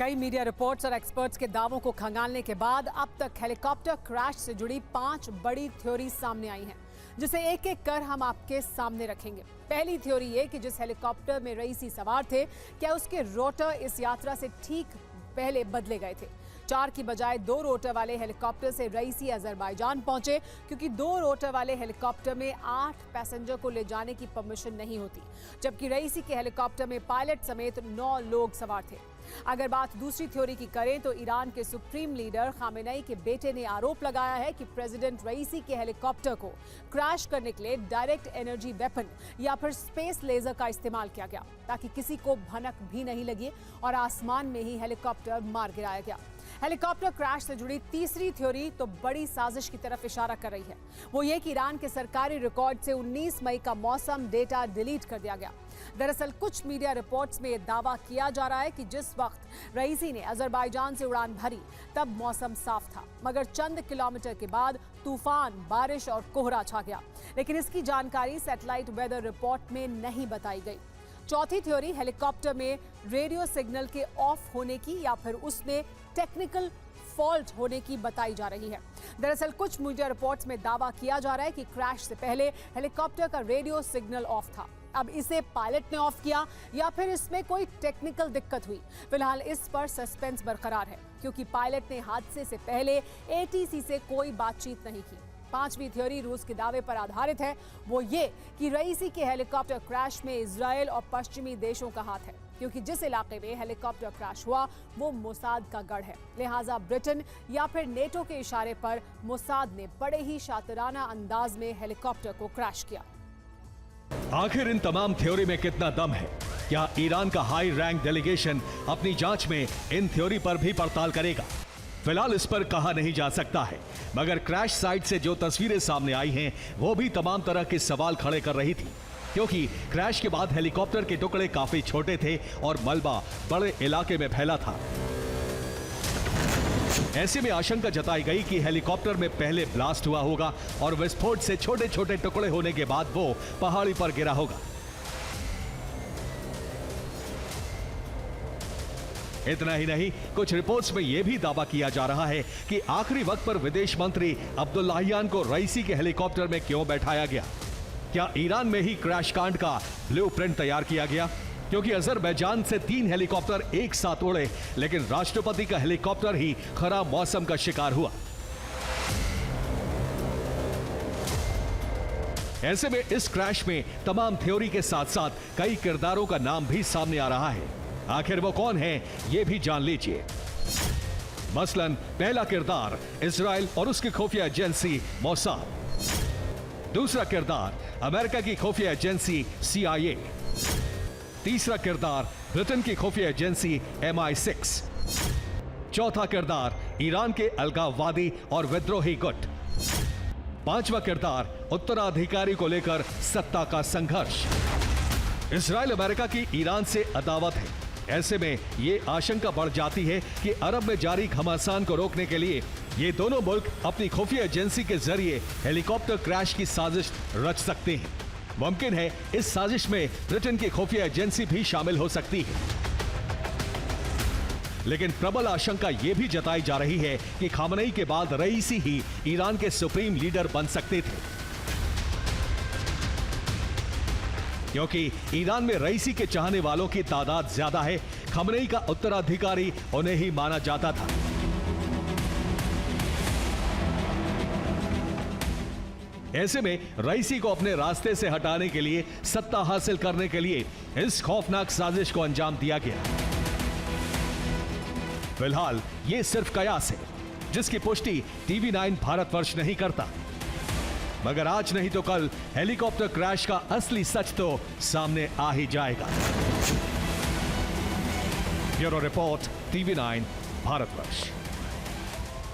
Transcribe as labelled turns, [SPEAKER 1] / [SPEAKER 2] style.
[SPEAKER 1] कई media reports और experts के दावों को खंगालने के बाद अब तक हेलीकॉप्टर क्रैश से जुड़ी 5 बड़ी थ्योरी सामने आई हैं, जिसे एक एक कर हम आपके सामने रखेंगे। पहली थ्योरी ये कि जिस हेलीकॉप्टर में रईसी सवार थे, क्या उसके रोटर इस यात्रा से ठीक पहले बदले गए थे। 4 की बजाय 2 रोटर वाले हेलीकॉप्टर से रईसी अजरबैजान पहुंचे, क्योंकि 2 रोटर वाले हेलीकॉप्टर में 8 पैसेंजर को ले जाने की परमिशन नहीं होती, जबकि रईसी के हेलीकॉप्टर में पायलट समेत 9 लोग सवार थे। अगर बात दूसरी थ्योरी की करें तो ईरान के सुप्रीम लीडर खामेनेई के बेटे ने आरोप लगाया है कि प्रेसिडेंट रईसी के हेलीकॉप्टर को क्रैश करने के लिए डायरेक्ट एनर्जी वेपन या फिर स्पेस लेजर का इस्तेमाल किया गया, ताकि किसी को भनक भी नहीं लगी और आसमान में ही हेलीकॉप्टर मार गिराया गया। हेलीकॉप्टर क्रैश से जुड़ी तीसरी थ्योरी तो बड़ी साजिश की तरफ इशारा कर रही है। वो ये कि ईरान के सरकारी रिकॉर्ड से 19 मई का मौसम डेटा डिलीट कर दिया गया। दरअसल कुछ मीडिया रिपोर्ट्स में यह दावा किया जा रहा है कि जिस वक्त रईसी ने अजरबैजान से उड़ान भरी तब मौसम साफ था, मगर चंद किलोमीटर के बाद तूफान, बारिश और कोहरा छा गया। लेकिन इसकी जानकारी सैटेलाइट वेदर रिपोर्ट में नहीं बताई गई। चौथी थ्योरी हेलीकॉप्टर में रेडियो सिग्नल के ऑफ होने की या फिर उसमें टेक्निकल फॉल्ट होने की बताई जा रही है। दरअसल कुछ मीडिया रिपोर्ट्स में दावा किया जा रहा है कि क्रैश से पहले हेलीकॉप्टर का रेडियो सिग्नल ऑफ था। अब इसे पायलट ने ऑफ किया या फिर इसमें कोई टेक्निकल दिक्कत हुई। फिलहाल इस पर सस्पेंस बरकरार है, क्योंकि पायलट ने हादसे से पहले एटीसी से कोई बातचीत नहीं की। 5वीं थ्योरी रूस के दावे पर आधारित है। वो ये कि रईसी के हेलीकॉप्टर क्रैश में इजरायल और पश्चिमी देशों का हाथ है, क्योंकि जिस इलाके में हेलीकॉप्टर क्रैश हुआ वो मोसाद का गढ़ है। लिहाजा ब्रिटेन या फिर नेटो के इशारे पर मोसाद ने बड़े ही शातिराना अंदाज में हेलीकॉप्टर को क्रैश किया।
[SPEAKER 2] आखिर इन तमाम थ्योरी में कितना दम है? क्या ईरान का हाई रैंक डेलीगेशन अपनी जांच में इन थ्योरी पर भी पड़ताल करेगा? फिलहाल इस पर कहा नहीं जा सकता है, मगर क्रैश साइट से जो तस्वीरें सामने आई हैं वो भी तमाम तरह के सवाल खड़े कर रही थी, क्योंकि क्रैश के बाद हेलीकॉप्टर के टुकड़े काफी छोटे थे और मलबा बड़े इलाके में फैला था। ऐसे में आशंका जताई गई कि हेलीकॉप्टर में पहले ब्लास्ट हुआ होगा और विस्फोट से छोटे छोटे टुकड़े होने के बाद वो पहाड़ी पर गिरा होगा। इतना ही नहीं, कुछ रिपोर्ट्स में यह भी दावा किया जा रहा है कि आखिरी वक्त पर विदेश मंत्री अब्दुल्लाहियान को रईसी के हेलीकॉप्टर में क्यों बैठाया गया? क्या ईरान में ही क्रैश कांड का ब्लूप्रिंट तैयार किया गया? क्योंकि अजरबैजान से 3 हेलीकॉप्टर एक साथ उड़े, लेकिन राष्ट्रपति का हेलीकॉप्टर ही खराब मौसम का शिकार हुआ। ऐसे में इस क्रैश में तमाम थ्योरी के साथ साथ कई किरदारों का नाम भी सामने आ रहा है। आखिर वो कौन है, ये भी जान लीजिए। मसलन पहला किरदार इजराइल और उसकी खुफिया एजेंसी मोसाद। दूसरा किरदार अमेरिका की खुफिया एजेंसी CIA। तीसरा किरदार ब्रिटेन की खुफिया एजेंसी MI6। चौथा किरदार ईरान के अलगाववादी और विद्रोही गुट। 5वां किरदार उत्तराधिकारी को लेकर सत्ता का संघर्ष। इजराइल अमेरिका की ईरान से अदावत है। ऐसे में ये आशंका बढ़ जाती है कि अरब में जारी घमासान को रोकने के लिए ये दोनों मुल्क अपनी खुफिया एजेंसी के जरिए हेलीकॉप्टर क्रैश की साजिश रच सकते हैं। मुमकिन है इस साजिश में ब्रिटेन की खुफिया एजेंसी भी शामिल हो सकती है। लेकिन प्रबल आशंका यह भी जताई जा रही है कि खामेनेई के बाद रईसी ही ईरान के सुप्रीम लीडर बन सकते थे, क्योंकि ईरान में रईसी के चाहने वालों की तादाद ज्यादा है। खामेनेई का उत्तराधिकारी उन्हें ही माना जाता था। ऐसे में रईसी को अपने रास्ते से हटाने के लिए, सत्ता हासिल करने के लिए इस खौफनाक साजिश को अंजाम दिया गया। फिलहाल ये सिर्फ कयास है, जिसकी पुष्टि TV9 भारतवर्ष नहीं करता, मगर आज नहीं तो कल हेलीकॉप्टर क्रैश का असली सच तो सामने आ ही जाएगा। Bureau report TV9 Bharatvarsh.